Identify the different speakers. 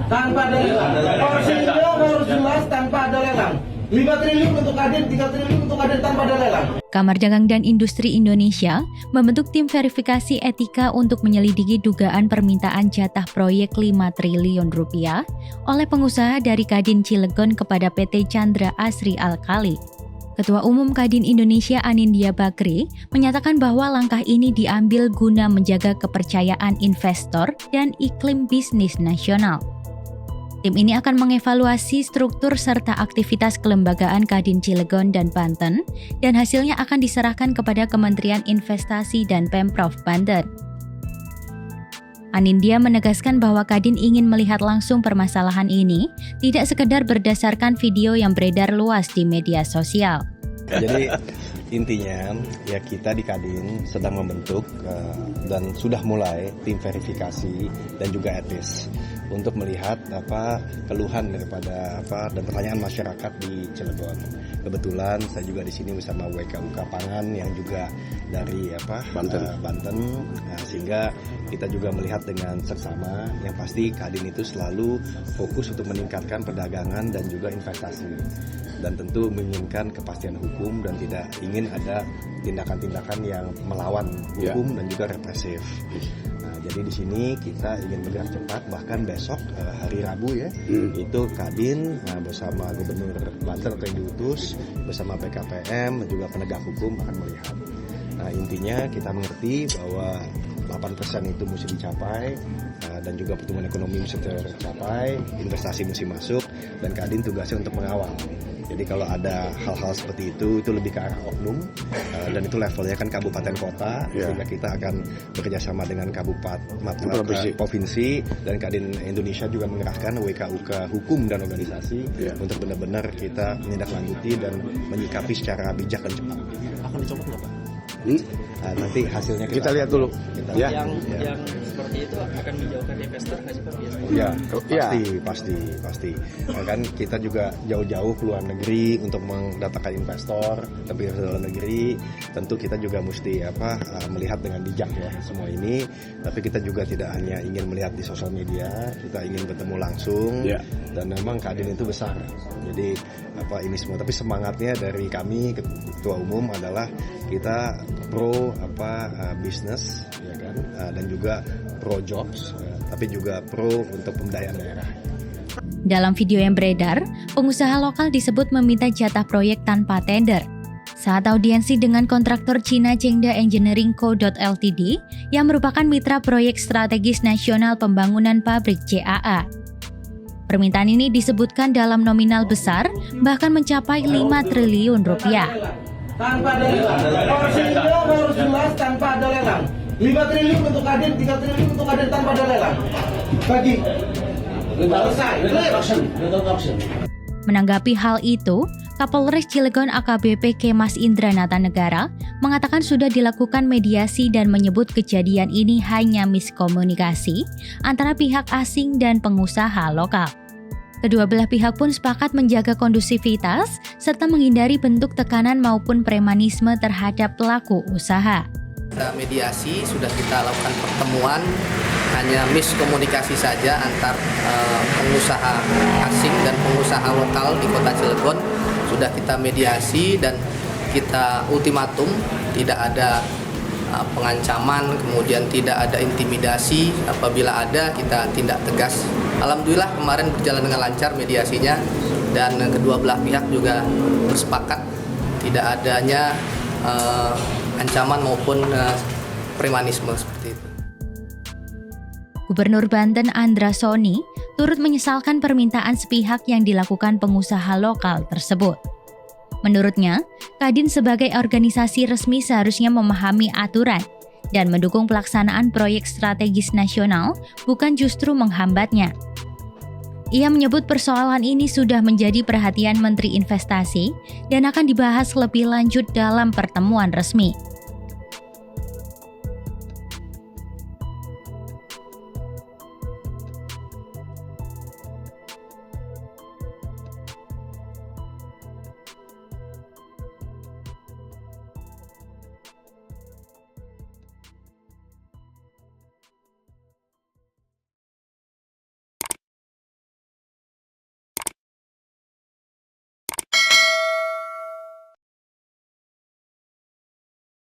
Speaker 1: tanpa ada lelang. Porsinya harus jelas tanpa ada lelang. 5 triliun untuk Kadin, 3 triliun untuk Kadin tanpa ada lelang.
Speaker 2: Kamar Dagang dan Industri Indonesia membentuk tim verifikasi etika untuk menyelidiki dugaan permintaan jatah proyek 5 triliun rupiah oleh pengusaha dari Kadin Cilegon kepada PT Chandra Asri Alkali. Ketua Umum Kadin Indonesia Anindya Bakri menyatakan bahwa langkah ini diambil guna menjaga kepercayaan investor dan iklim bisnis nasional. Tim ini akan mengevaluasi struktur serta aktivitas kelembagaan Kadin Cilegon dan Banten, dan hasilnya akan diserahkan kepada Kementerian Investasi dan Pemprov Banten. Anindya menegaskan bahwa Kadin ingin melihat langsung permasalahan ini, tidak sekedar berdasarkan video yang beredar luas di media sosial.
Speaker 3: Jadi intinya ya kita di Kadin sedang membentuk dan sudah mulai tim verifikasi dan juga etis untuk melihat keluhan daripada dan pertanyaan masyarakat di Cilegon. Kebetulan saya juga di sini bersama WKUK Pangan yang juga dari Banten. Nah, sehingga kita juga melihat dengan seksama yang pasti Kadin itu selalu fokus untuk meningkatkan perdagangan dan juga investasi. Dan tentu menginginkan kepastian hukum dan tidak ingin ada tindakan-tindakan yang melawan hukum dan juga represif. Nah, jadi di sini kita ingin bergerak cepat, bahkan besok hari Rabu itu Kadin bersama Gubernur Banten atau yang diutus bersama BKPM dan juga penegak hukum akan melihat. Nah, intinya kita mengerti bahwa 8% itu mesti dicapai dan juga pertumbuhan ekonomi mesti tercapai, investasi mesti masuk, dan Kadin tugasnya untuk mengawal. Jadi kalau ada hal-hal seperti itu lebih ke arah oknum dan itu levelnya kan kabupaten kota, sehingga kita akan bekerjasama dengan provinsi dan Kadin Indonesia juga mengerahkan WKUK hukum dan organisasi untuk benar-benar kita menindaklanjuti dan menyikapi secara bijak dan cepat.
Speaker 4: Akan dicopot nggak Pak?
Speaker 3: Nanti hasilnya
Speaker 4: kita lihat dulu.
Speaker 5: Yang seperti itu akan menjauhkan investor nggak sih Pak?
Speaker 3: Pasti. Kan kita juga jauh-jauh ke luar negeri untuk mendatangkan investor, tapi di dalam negeri tentu kita juga mesti melihat dengan bijak ya semua ini. Tapi kita juga tidak hanya ingin melihat di sosial media, kita ingin bertemu langsung. Dan memang Kadin itu besar. Jadi ini semua. Tapi semangatnya dari kami Ketua Umum adalah kita pro bisnis ya kan, dan juga pro jobs, tapi juga pro untuk pemberdayaan daerah.
Speaker 2: Dalam video yang beredar, pengusaha lokal disebut meminta jatah proyek tanpa tender. Saat audiensi dengan kontraktor Cina Chengda Engineering Co. Ltd yang merupakan mitra proyek strategis nasional pembangunan pabrik CAA. Permintaan ini disebutkan dalam nominal besar, bahkan mencapai 5 triliun rupiah.
Speaker 1: Tanpa ada lelang. Porsinya harus jelas tanpa ada lelang. 5 triliun untuk Kadin, 3 triliun untuk Kadin tanpa ada lelang. Bagi. Selesai.
Speaker 2: Menanggapi hal itu, Kapolres Cilegon AKBP Kemas Indranata Negara mengatakan sudah dilakukan mediasi dan menyebut kejadian ini hanya miskomunikasi antara pihak asing dan pengusaha lokal. Kedua belah pihak pun sepakat menjaga kondusivitas serta menghindari bentuk tekanan maupun premanisme terhadap pelaku usaha.
Speaker 5: Mediasi sudah kita lakukan pertemuan, hanya miskomunikasi saja antar pengusaha asing dan pengusaha lokal di Kota Cilegon. Sudah kita mediasi dan kita ultimatum, tidak ada pengancaman, kemudian tidak ada intimidasi. Apabila ada, kita tindak tegas. Alhamdulillah kemarin berjalan dengan lancar mediasinya, dan kedua belah pihak juga bersepakat tidak adanya ancaman maupun premanisme seperti itu.
Speaker 2: Gubernur Banten Andra Soni turut menyesalkan permintaan sepihak yang dilakukan pengusaha lokal tersebut. Menurutnya, Kadin sebagai organisasi resmi seharusnya memahami aturan dan mendukung pelaksanaan proyek strategis nasional, bukan justru menghambatnya. Ia menyebut persoalan ini sudah menjadi perhatian Menteri Investasi dan akan dibahas lebih lanjut dalam pertemuan resmi.